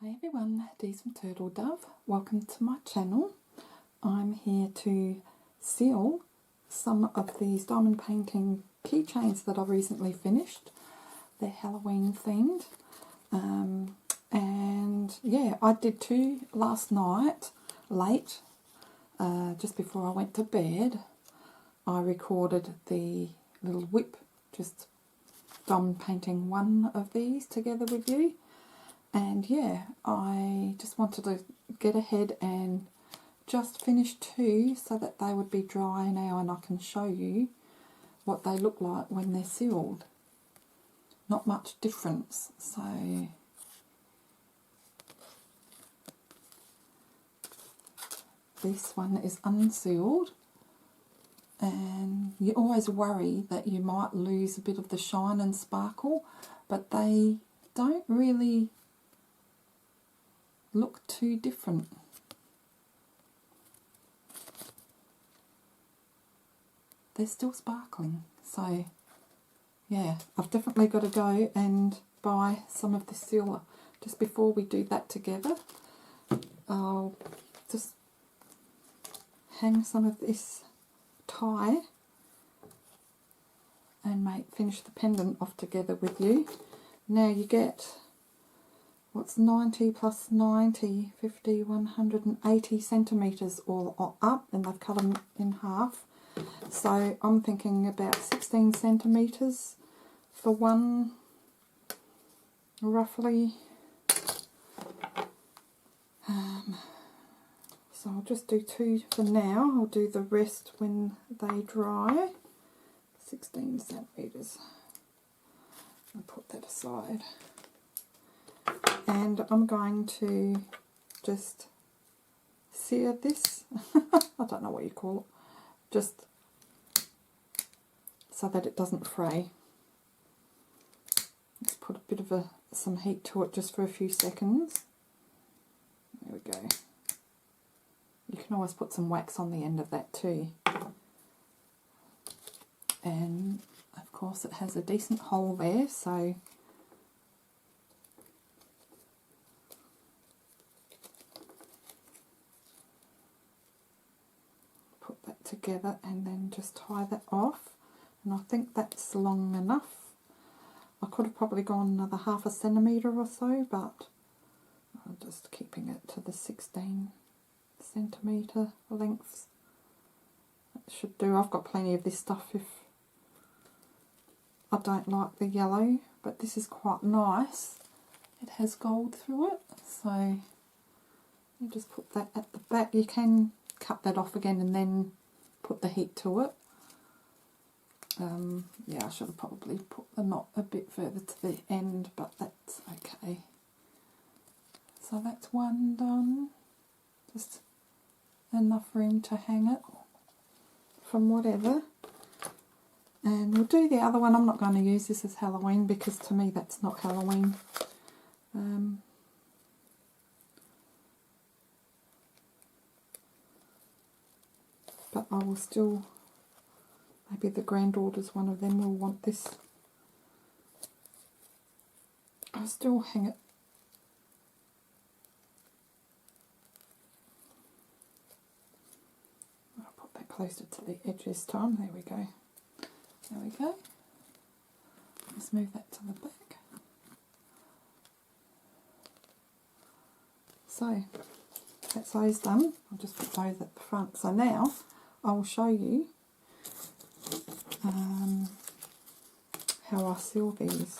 Hi everyone, Dee's from Turtle Dove. Welcome to my channel. I'm here to seal some of these diamond painting keychains that I recently finished. They're Halloween themed. And yeah, I did two last night, late, just before I went to bed. I recorded the little whip, just diamond painting one of these together with you. And yeah, I just wanted to get ahead and just finish two so that they would be dry now and I can show you what they look like when they're sealed. Not much difference. So this one is unsealed, and you always worry that you might lose a bit of the shine and sparkle, but they don't really look too different. They're still sparkling, so yeah, I've definitely got to go and buy some of this sealer. Just before we do that together, I'll just hang some of this tie and finish the pendant off together with you. Now you get, what's 90 plus 90, 50, 180 centimetres all up, and they've cut them in half. So I'm thinking about 16 centimetres for one, roughly. So I'll just do two for now. I'll do the rest when they dry. 16 centimetres. I'll put that aside. And I'm going to just sear this, I don't know what you call it, just so that it doesn't fray. Let's put a bit of some heat to it just for a few seconds. There we go. You can always put some wax on the end of that too. And of course it has a decent hole there, so together and then just tie that off, and I think that's long enough. I could have probably gone another half a centimetre or so, but I'm just keeping it to the 16 centimetre lengths. That should do. I've got plenty of this stuff if I don't like the yellow, but this is quite nice. It has gold through it, so you just put that at the back. You can cut that off again and then put the heat to it. Yeah, I should have probably put the knot a bit further to the end, but that's okay. So that's one done. Just enough room to hang it from whatever. And we'll do the other one. I'm not going to use this as Halloween because to me that's not Halloween. But I will still, maybe the granddaughters, one of them will want this. I'll still hang it. I'll put that closer to the edge this time. There we go. There we go. Let's move that to the back. So, that's those done. I'll just put those at the front. So now, I will show you how I seal these.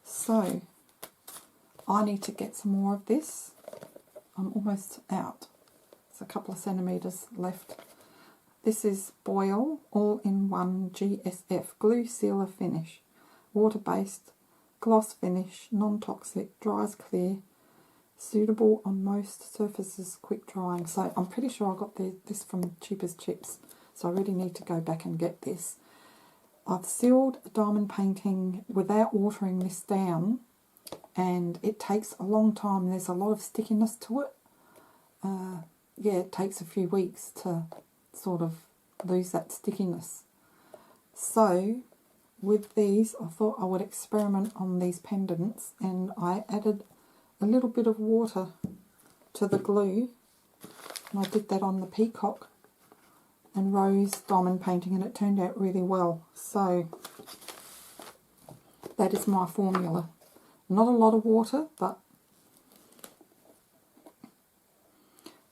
So, I need to get some more of this. I'm almost out. There's a couple of centimetres left. This is Boyle All-in-One GSF Glue Sealer Finish. Water-based, gloss finish, non-toxic, dries clear, suitable on most surfaces, quick drying. So I'm pretty sure I got this from Cheapest Chips, so I really need to go back and get this. I've sealed a diamond painting without watering this down, and it takes a long time. There's a lot of stickiness to it. Yeah, it takes a few weeks to sort of lose that stickiness. So with these, I thought I would experiment on these pendants, and I added a little bit of water to the glue, and I did that on the peacock and rose diamond painting, and it turned out really well. So that is my formula. Not a lot of water, but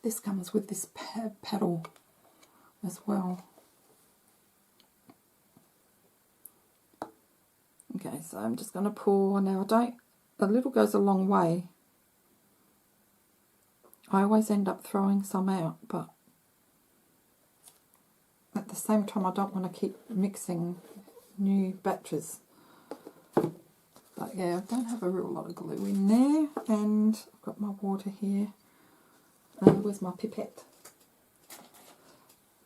this comes with this paddle as well. Okay, so I'm just going to pour. Now a little goes a long way. I always end up throwing some out, but at the same time I don't want to keep mixing new batches. But yeah, I don't have a real lot of glue in there, and I've got my water here. Where's my pipette?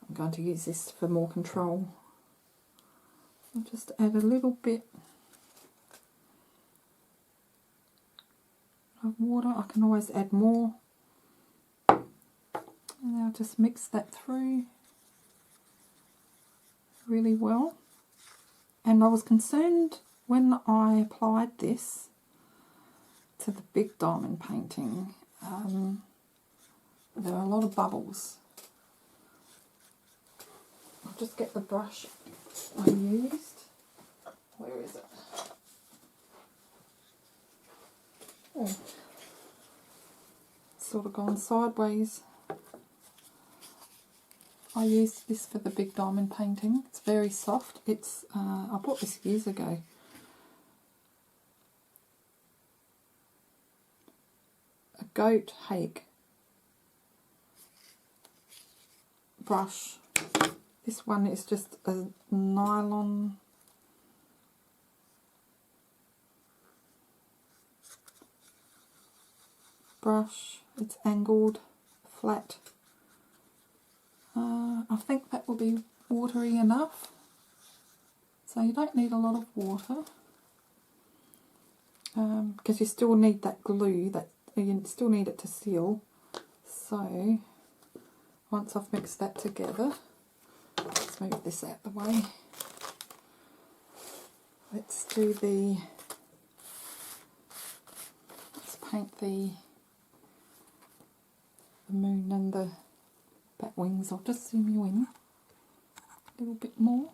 I'm going to use this for more control. I'll just add a little bit of water. I can always add more. And I'll just mix that through really well. And I was concerned when I applied this to the big diamond painting, there are a lot of bubbles. I'll just get the brush I used. Where is it? Oh, it's sort of gone sideways. I used this for the big diamond painting. It's very soft. It's I bought this years ago. A goat hake brush. This one is just a nylon brush. It's angled, flat. I think that will be watery enough. So you don't need a lot of water, because you still need that glue, that you still need it to seal. So once I've mixed that together, let's move this out the way. Let's paint the moon and the bat wings. I'll just zoom you in a little bit more.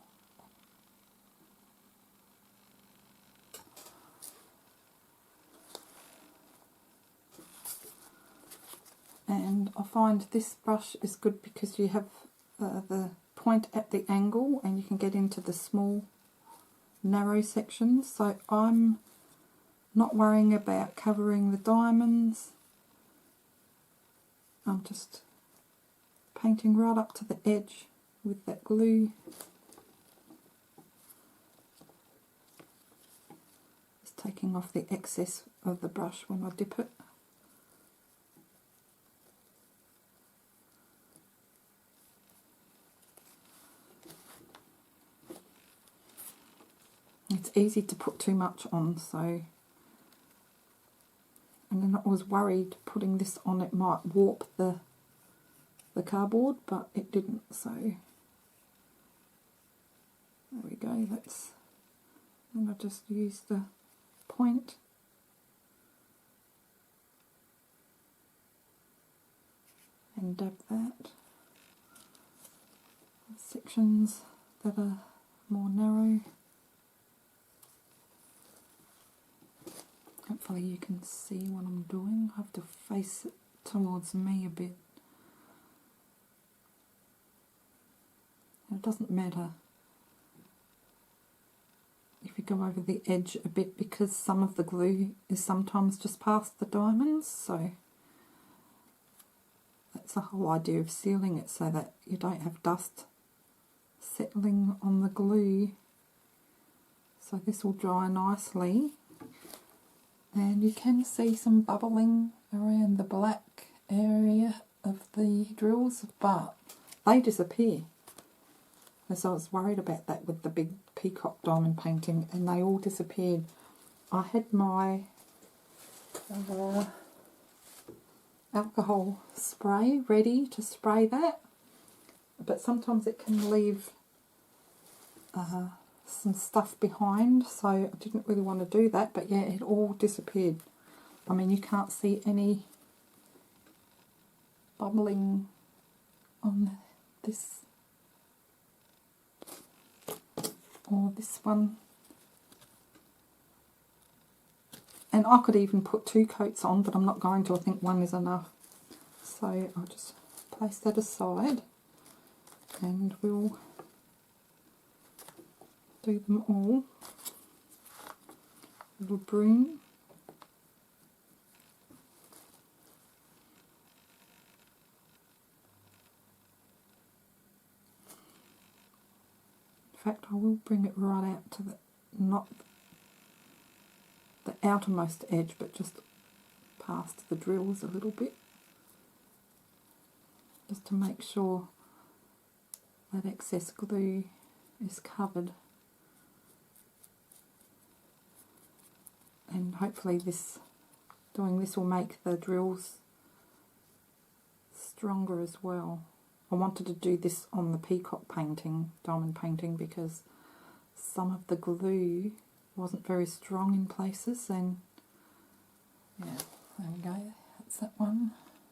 And I find this brush is good because you have the point at the angle and you can get into the small narrow sections. So I'm not worrying about covering the diamonds. I'm just painting right up to the edge with that glue. Just taking off the excess of the brush when I dip it. It's easy to put too much on, so, and then I was worried putting this on it might warp the cardboard, but it didn't, so there we go. And I just use the point and dab that. Sections that are more narrow. Hopefully you can see what I'm doing. I have to face it towards me a bit. It doesn't matter if you go over the edge a bit, because some of the glue is sometimes just past the diamonds, so that's the whole idea of sealing it, so that you don't have dust settling on the glue. So this will dry nicely, and you can see some bubbling around the black area of the drills, but they disappear. And so I was worried about that with the big peacock diamond painting, and they all disappeared. I had my alcohol spray ready to spray that, but sometimes it can leave some stuff behind, so I didn't really want to do that, but yeah, it all disappeared. I mean, you can't see any bubbling on this or this one. And I could even put 2 coats on, but I'm not going to. I think 1 is enough. So I'll just place that aside and we'll do them all. Little broom. In fact, I will bring it right out to the, not the outermost edge, but just past the drills a little bit, just to make sure that excess glue is covered. And hopefully doing this will make the drills stronger as well. I wanted to do this on the peacock painting, diamond painting, because some of the glue wasn't very strong in places, and yeah, there we go, that's that one.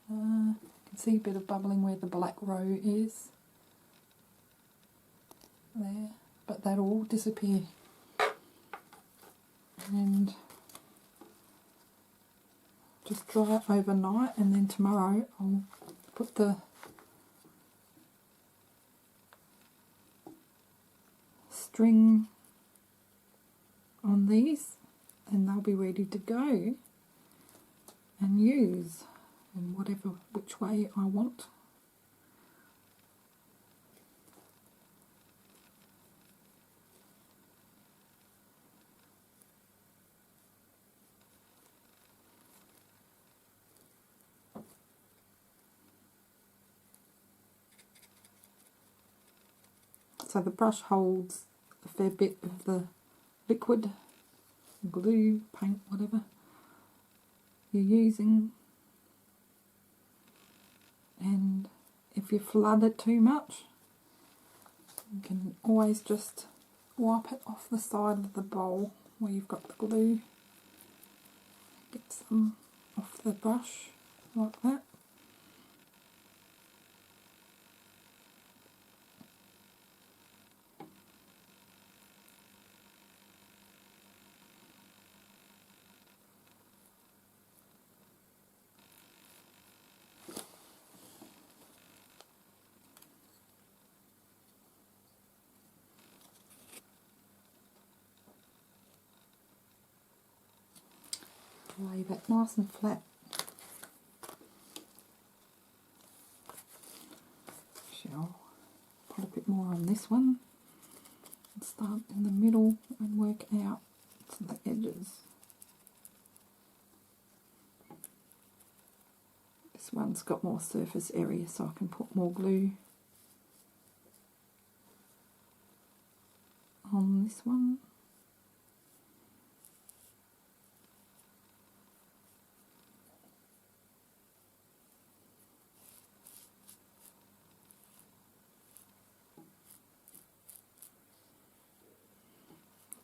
You can see a bit of bubbling where the black row is there, but that'll all disappear. And just dry it overnight, and then tomorrow I'll put the string on these and they'll be ready to go and use in which way I want. So the brush holds a fair bit of the liquid, glue, paint, whatever you're using, and if you flood it too much, you can always just wipe it off the side of the bowl where you've got the glue. Get some off the brush like that. Lay that nice and flat. Shall put a bit more on this one and start in the middle and work out to the edges. This one's got more surface area, so I can put more glue on this one.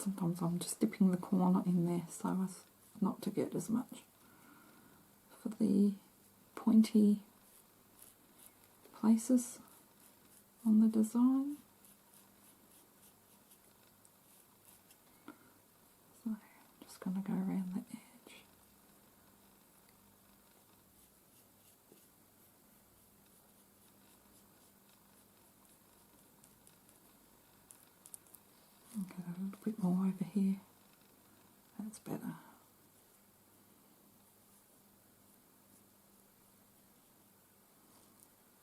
Sometimes I'm just dipping the corner in there so as not to get as much for the pointy places on the design. So I'm just going to go around the edge. Get a little bit more over here. That's better.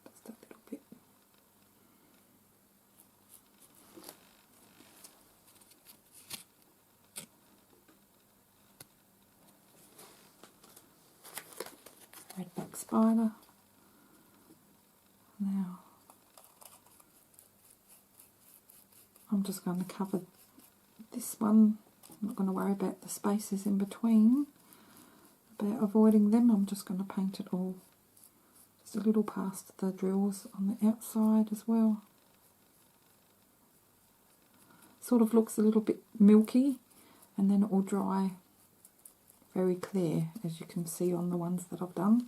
Just a little bit. Redback spider. Now I'm just going to cover this one. I'm not going to worry about the spaces in between, about avoiding them. I'm just going to paint it all just a little past the drills on the outside as well. Sort of looks a little bit milky, and then it will dry very clear, as you can see on the ones that I've done.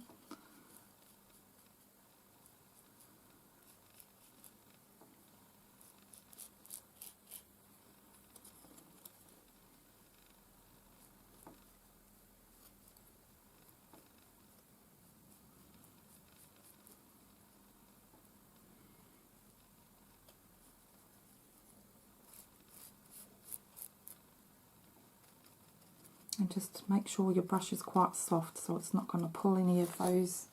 And just make sure your brush is quite soft so it's not going to pull any of those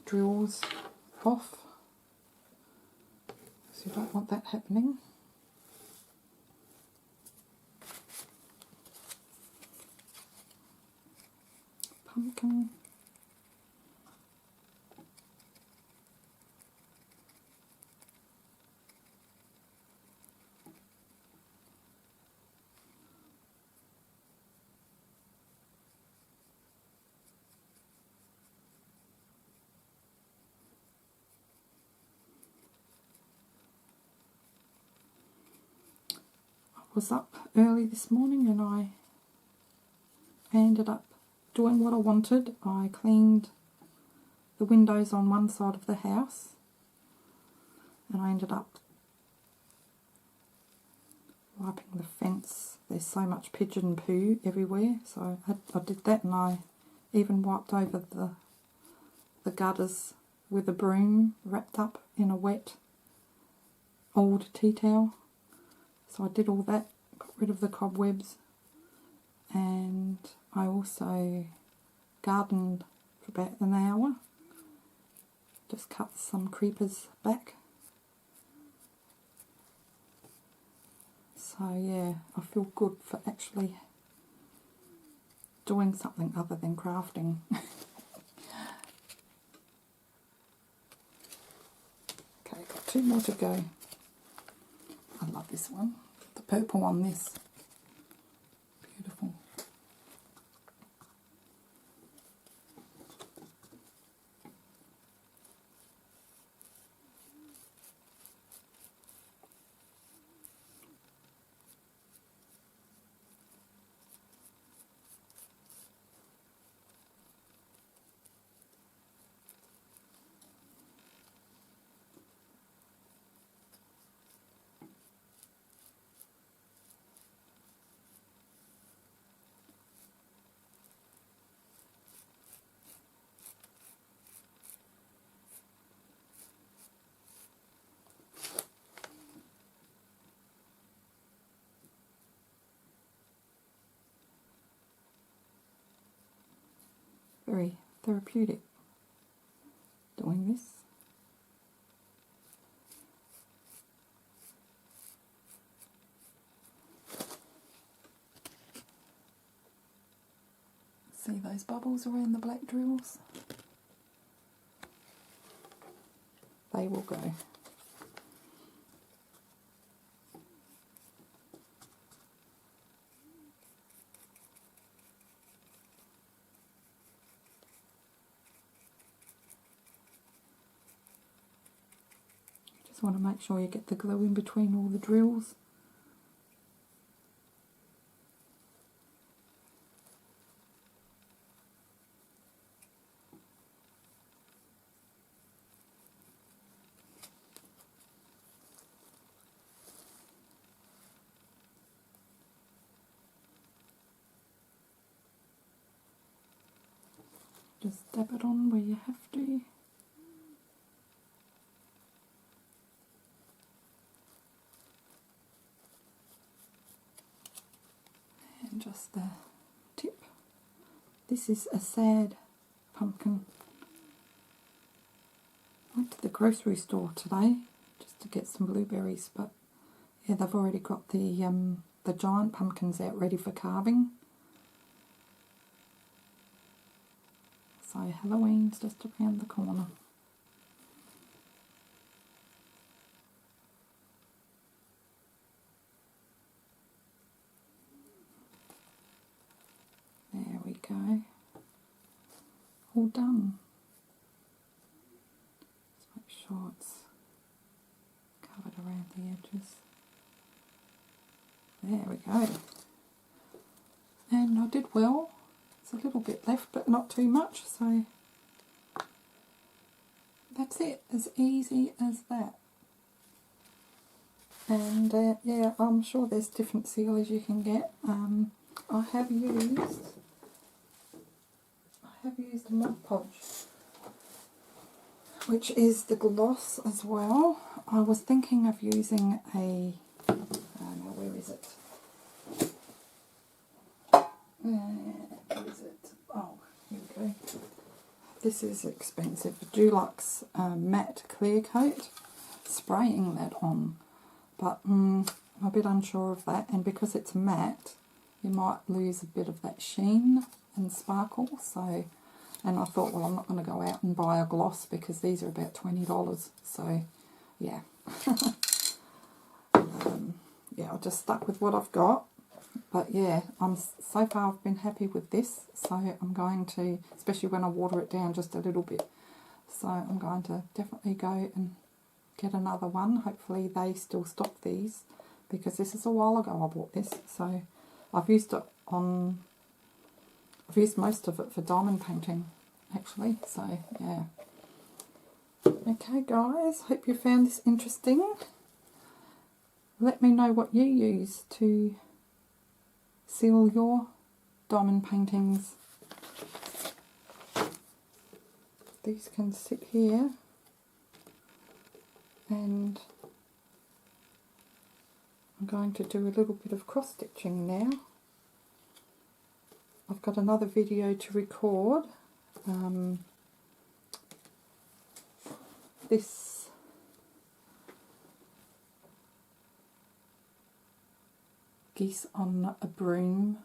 drills off. So you don't want that happening. Pumpkin. Was up early this morning and I ended up doing what I wanted. I cleaned the windows on one side of the house and I ended up wiping the fence. There's so much pigeon poo everywhere, so I did that, and I even wiped over the gutters with a broom wrapped up in a wet old tea towel. So I did all that, got rid of the cobwebs, and I also gardened for about an hour. Just cut some creepers back. So yeah, I feel good for actually doing something other than crafting. Okay, got 2 more to go. I love this one. The purple on this. Beautiful. Very therapeutic doing this. See those bubbles around the black drills? They will go. Just want to make sure you get the glue in between all the drills. Just dab it on where you have to. And just the tip. This is a sad pumpkin. Went to the grocery store today just to get some blueberries, but yeah, they've already got the giant pumpkins out ready for carving. So Halloween's just around the corner. There we go. All done. Just make sure it's covered around the edges. There we go. And I did well. There's a little bit left, but not too much, so that's it, as easy as that. And yeah, I'm sure there's different sealers you can get. I have used a Mod Podge, which is the gloss as well. I was thinking of using a, now where is it? Where is it? Oh, here we go. This is expensive. Dulux Matte Clear Coat. Spraying that on. But I'm a bit unsure of that. And because it's matte, you might lose a bit of that sheen and sparkle. So, and I thought, well, I'm not going to go out and buy a gloss because these are about $20. So, yeah. Yeah, I just stuck with what I've got. But yeah, so far I've been happy with this, so I'm going to, especially when I water it down just a little bit, so I'm going to definitely go and get another one. Hopefully they still stock these, because this is a while ago I bought this, so I've used most of it for diamond painting actually, so yeah. Okay guys, hope you found this interesting. Let me know what you use to seal your diamond paintings. These can sit here, and I'm going to do a little bit of cross stitching now. I've got another video to record. This Geese on a Broom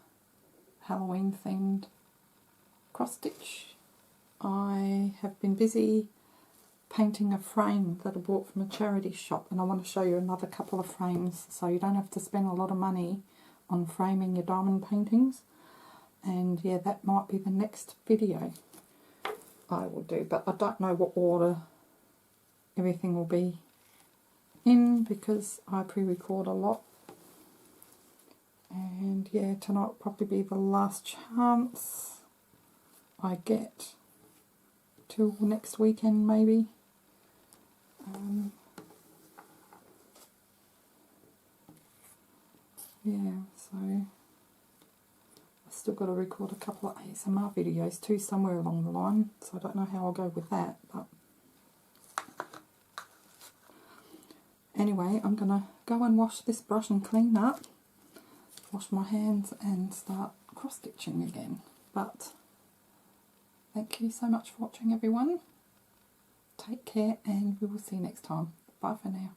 Halloween themed cross stitch. I have been busy painting a frame that I bought from a charity shop, and I want to show you another couple of frames so you don't have to spend a lot of money on framing your diamond paintings. And yeah, that might be the next video I will do, but I don't know what order everything will be in because I pre-record a lot. And yeah, tonight will probably be the last chance I get till next weekend maybe. Yeah, so I've still got to record a couple of ASMR videos too somewhere along the line, so I don't know how I'll go with that, but anyway, I'm going to go and wash this brush and clean up, wash my hands and start cross stitching again. But thank you so much for watching everyone. Take care and we will see you next time. Bye for now.